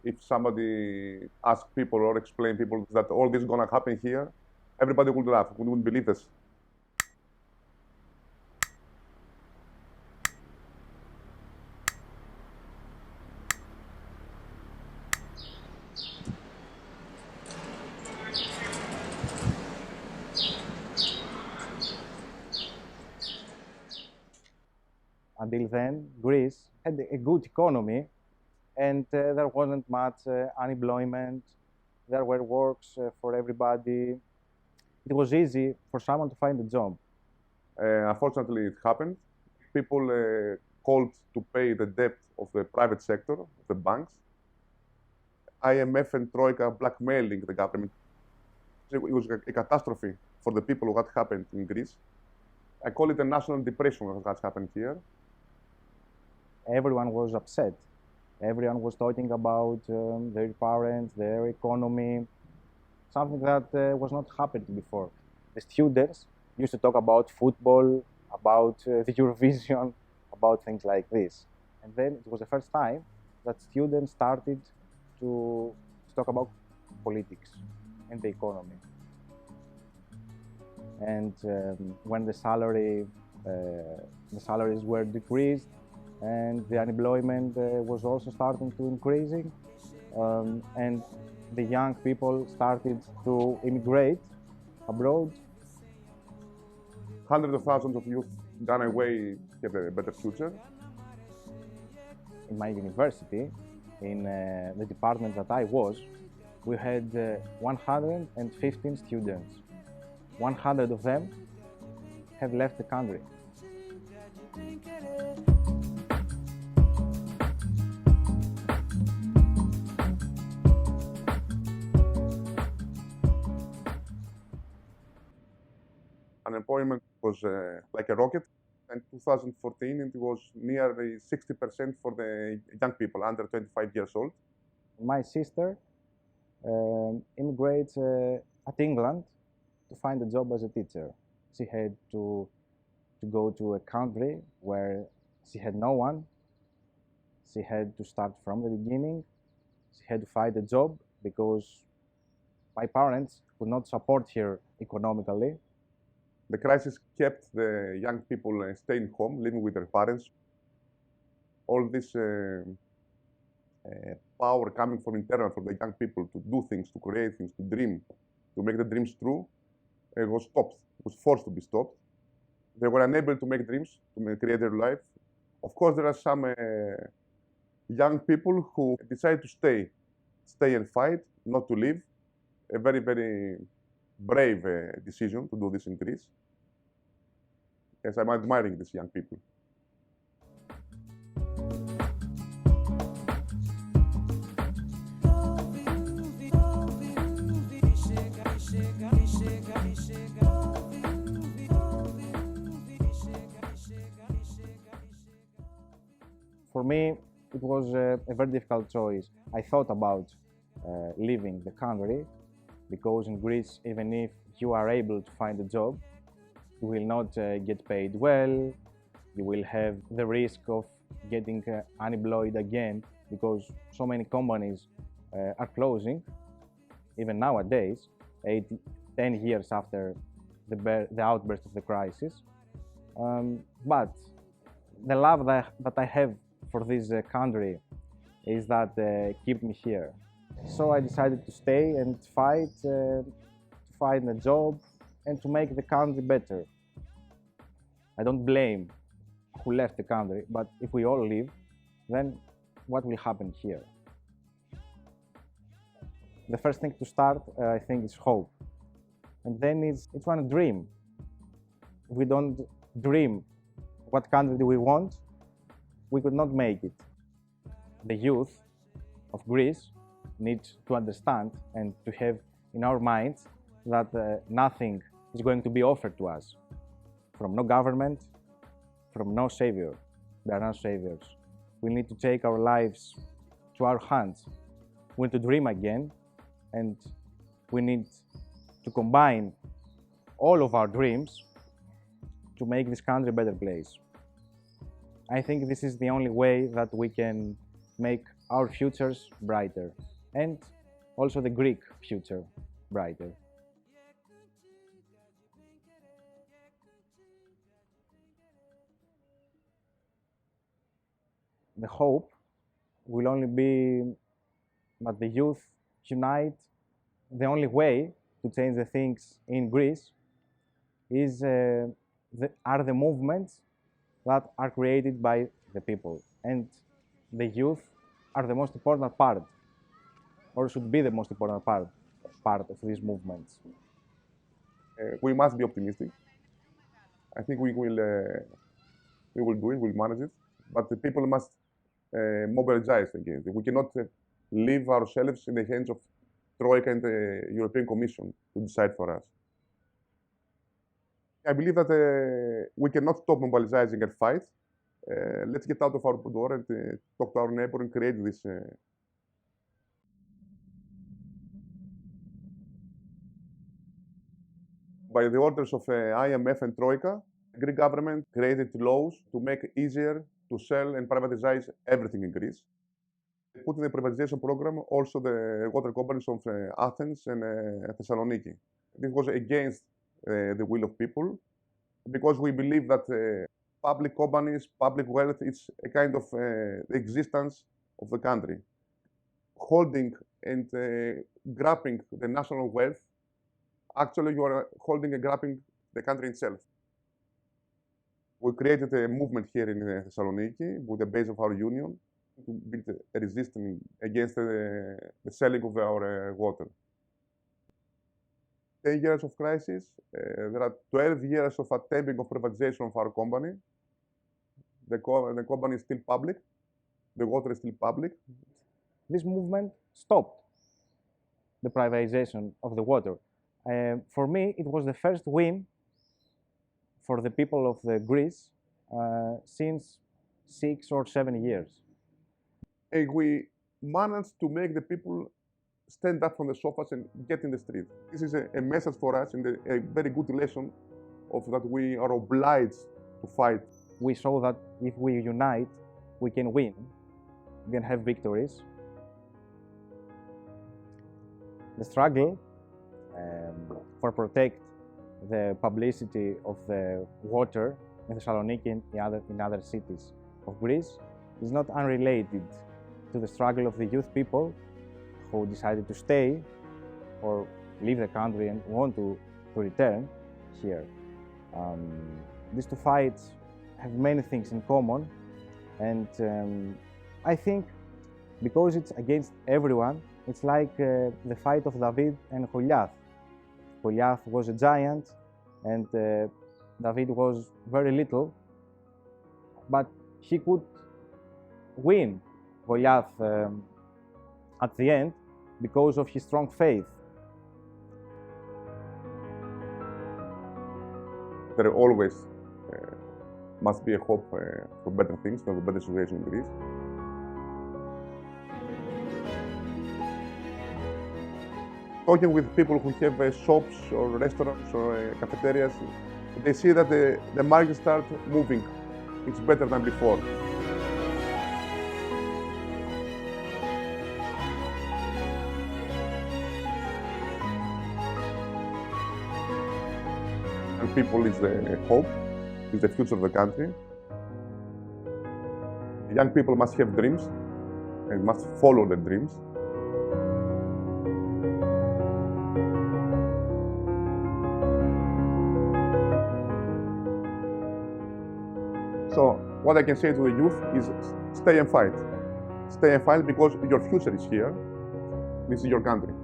if somebody asks people or explain people that all this is gonna happen here, everybody would laugh. We wouldn't believe this. Until then, Greece had a good economy, and there wasn't much unemployment. There were works for everybody. It was easy for someone to find a job. Unfortunately, it happened. People called to pay the debt of the private sector, of the banks. IMF and Troika blackmailing the government. It was a catastrophe for the people what happened in Greece. I call it a national depression what has happened here. Everyone was upset. Everyone was talking about their parents, their economy, something that was not happening before. The students used to talk about football, about the Eurovision, about things like this. And then it was the first time that students started to talk about politics and the economy. And when the salaries were decreased, and the unemployment was also starting to increasing, and the young people started to immigrate abroad. Hundreds of thousands of youth gone away to have a better future. In my university, in the department that I was, we had 115 students. 100 of them have left the country. Unemployment was like a rocket. In 2014, it was nearly 60% for the young people under 25 years old. My sister immigrates at England to find a job as a teacher. She had to go to a country where she had no one. She had to start from the beginning. She had to find a job because my parents could not support her economically. The crisis kept the young people staying home, living with their parents. All this power coming from internal, from the young people to do things, to create things, to dream, to make the dreams true, was stopped, was forced to be stopped. They were unable to make dreams, to create their life. Of course, there are some young people who decide to stay and fight, not to leave. A very, very brave decision to do this in Greece. Yes, I'm admiring these young people. For me, it was a very difficult choice. I thought about leaving the country because in Greece, even if you are able to find a job, you will not get paid well. You will have the risk of getting unemployed again because so many companies are closing, even nowadays, 10 years after the outburst of the crisis. But the love that I have for this country is that kept me here. So I decided to stay and fight to find a job and to make the country better. I don't blame who left the country, but if we all leave, then what will happen here? The first thing to start, I think, is hope. And then it's one to dream. If we don't dream what country do we want, we could not make it. The youth of Greece need to understand and to have in our minds that nothing is going to be offered to us from no government, from no savior. There are no saviors. We need to take our lives to our hands. We need to dream again, and we need to combine all of our dreams to make this country a better place. I think this is the only way that we can make our futures brighter, and also the Greek future brighter. The hope will only be that the youth unite. The only way to change the things in Greece are the movements that are created by the people, and the youth are the most important part, or should be the most important part of these movements. We must be optimistic. I think we will do it, we'll manage it, but the people must mobilize against it. We cannot leave ourselves in the hands of Troika and the European Commission to decide for us. I believe that we cannot stop mobilizing and fight. Let's get out of our door and talk to our neighbor and create this. By the orders of IMF and Troika, the Greek government created laws to make it easier to sell and privatize everything in Greece. They put in the privatization program also the water companies of Athens and Thessaloniki. This was against the will of people, because we believe that public companies, public wealth is a kind of existence of the country. Holding and grabbing the national wealth, actually you are holding and grabbing the country itself. We created a movement here in Thessaloniki with the base of our union to build a resistance against the selling of our water. 10 years of crisis, there are 12 years of attempting of privatization of our company. The company is still public, the water is still public. This movement stopped the privatization of the water. For me, it was the first win for the people of Greece since 6 or 7 years. And we managed to make the people stand up from the sofas and get in the street. This is a message for us and a very good lesson of that we are obliged to fight. We saw that if we unite, we can win, we can have victories. The struggle for protect the publicity of the water in Thessaloniki and in other cities of Greece is not unrelated to the struggle of the youth people who decided to stay or leave the country and want to return here. These two fights have many things in common, and I think because it's against everyone, it's like the fight of David and Goliath. Goliath was a giant and David was very little, but he could win Goliath at the end because of his strong faith. There always must be a hope for better things, for a better situation in Greece. Talking with people who have shops or restaurants or cafeterias, they see that the market starts moving. It's better than before. And people is the hope, is the future of the country. Young people must have dreams and must follow their dreams. So what I can say to the youth is stay and fight. Stay and fight because your future is here. This is your country.